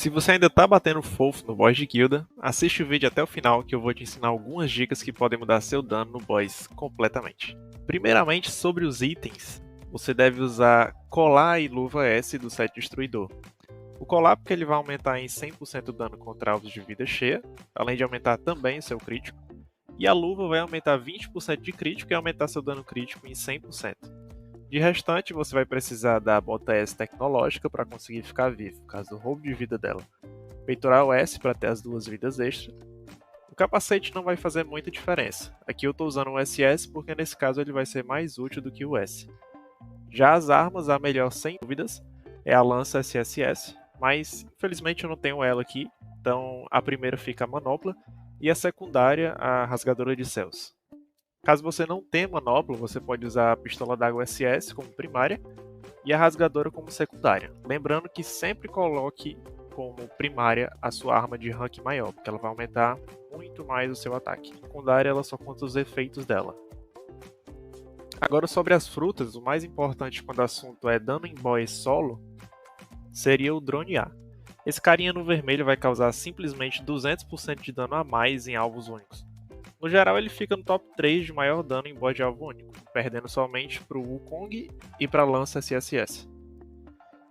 Se você ainda tá batendo fofo no boss de guilda, assiste o vídeo até o final que eu vou te ensinar algumas dicas que podem mudar seu dano no boss completamente. Primeiramente, sobre os itens, você deve usar colar e luva S do set destruidor. O colar porque ele vai aumentar em 100% o dano contra alvos de vida cheia, além de aumentar também o seu crítico. E a luva vai aumentar 20% de crítico e aumentar seu dano crítico em 100%. De restante, você vai precisar da bota S tecnológica para conseguir ficar vivo, caso do roubo de vida dela. Peitoral S para ter as duas vidas extras. O capacete não vai fazer muita diferença. Aqui eu estou usando o SS porque nesse caso ele vai ser mais útil do que o S. Já as armas, a melhor sem dúvidas é a lança SSS, mas infelizmente eu não tenho ela aqui, então a primeira fica a manopla e a secundária a rasgadora de céus. Caso você não tenha manopla, você pode usar a pistola d'água SS como primária e a rasgadora como secundária. Lembrando que sempre coloque como primária a sua arma de rank maior, porque ela vai aumentar muito mais o seu ataque. A secundária ela só conta os efeitos dela. Agora sobre as frutas, o mais importante quando o assunto é dano em boss solo seria o drone A. Esse carinha no vermelho vai causar simplesmente 200% de dano a mais em alvos únicos. No geral, ele fica no top 3 de maior dano em boss de alvo único, perdendo somente para o Wukong e para a lança SSS.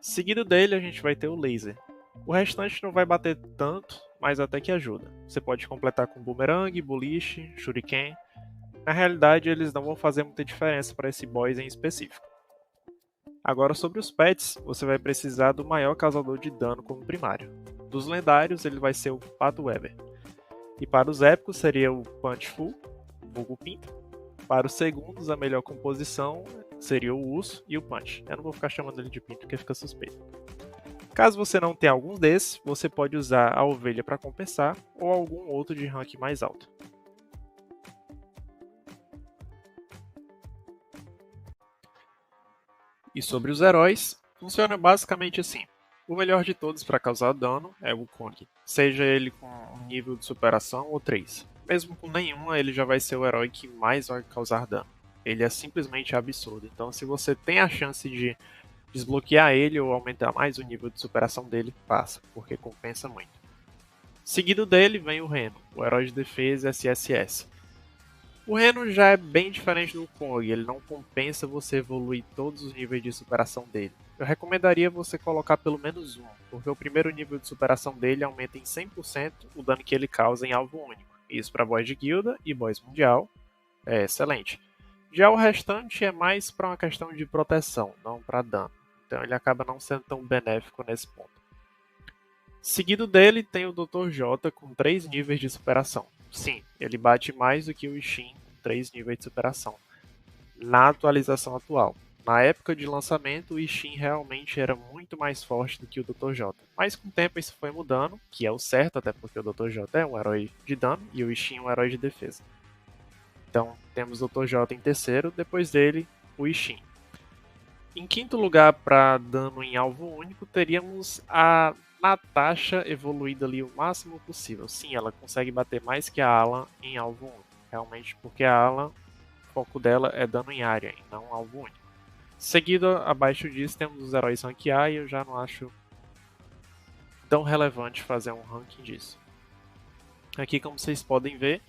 Seguido dele, a gente vai ter o laser. O restante não vai bater tanto, mas até que ajuda. Você pode completar com boomerang, boliche, shuriken. Na realidade, eles não vão fazer muita diferença para esse boss em específico. Agora sobre os pets, você vai precisar do maior causador de dano como primário. Dos lendários, ele vai ser o Pato Weber. E para os épicos seria o Punch Full, vulgo Pinto. Para os segundos, a melhor composição seria o Urso e o Punch. Eu não vou ficar chamando ele de Pinto porque fica suspeito. Caso você não tenha alguns desses, você pode usar a Ovelha para compensar ou algum outro de rank mais alto. E sobre os heróis, funciona basicamente assim. O melhor de todos para causar dano é o Wukong, seja ele com um nível de superação ou 3. Mesmo com nenhuma, ele já vai ser o herói que mais vai causar dano. Ele é simplesmente absurdo, então se você tem a chance de desbloquear ele ou aumentar mais o nível de superação dele, faça, porque compensa muito. Seguido dele vem o Reno, o herói de defesa SSS. O Reno já é bem diferente do Kong, ele não compensa você evoluir todos os níveis de superação dele. Eu recomendaria você colocar pelo menos um, porque o primeiro nível de superação dele aumenta em 100% o dano que ele causa em alvo único. Isso para boss de guilda e boss mundial é excelente. Já o restante é mais para uma questão de proteção, não para dano. Então ele acaba não sendo tão benéfico nesse ponto. Seguido dele tem o Dr. J com 3 níveis de superação. Sim, ele bate mais do que o Ishin com 3 níveis de superação. Na atualização atual. Na época de lançamento, o Ishin realmente era muito mais forte do que o Dr. J. Mas com o tempo isso foi mudando, que é o certo, até porque o Dr. J é um herói de dano e o Ishin um herói de defesa. Então temos o Dr. J em terceiro, depois dele o Ishin. Em quinto lugar, para dano em alvo único, teríamos a Natasha evoluída ali o máximo possível. Sim, ela consegue bater mais que a Alan em alvo único. Realmente, porque a Alan, o foco dela é dano em área e não alvo único. Seguido, abaixo disso, temos os heróis rank A e eu já não acho tão relevante fazer um ranking disso. Aqui, como vocês podem ver,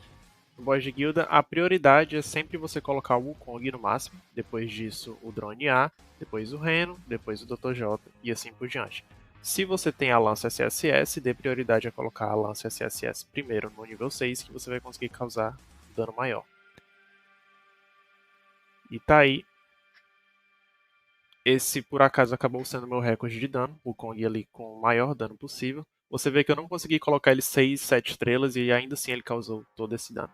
no boss de guilda, a prioridade é sempre você colocar o Wukong no máximo, depois disso o Drone A, depois o Reno, depois o Dr. J e assim por diante. Se você tem a lança SSS, dê prioridade a colocar a lança SSS primeiro no nível 6, que você vai conseguir causar dano maior. E tá aí. Esse por acaso acabou sendo meu recorde de dano, o Kong ali com o maior dano possível. Você vê que eu não consegui colocar ele 6, 7 estrelas e ainda assim ele causou todo esse dano.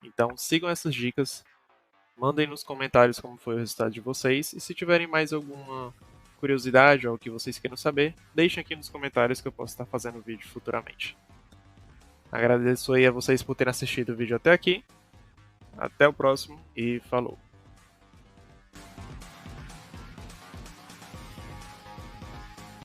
Então sigam essas dicas, mandem nos comentários como foi o resultado de vocês e se tiverem mais alguma curiosidade ou o que vocês queiram saber, deixem aqui nos comentários que eu posso estar fazendo vídeo futuramente. Agradeço aí a vocês por terem assistido o vídeo até aqui. Até o próximo e falou!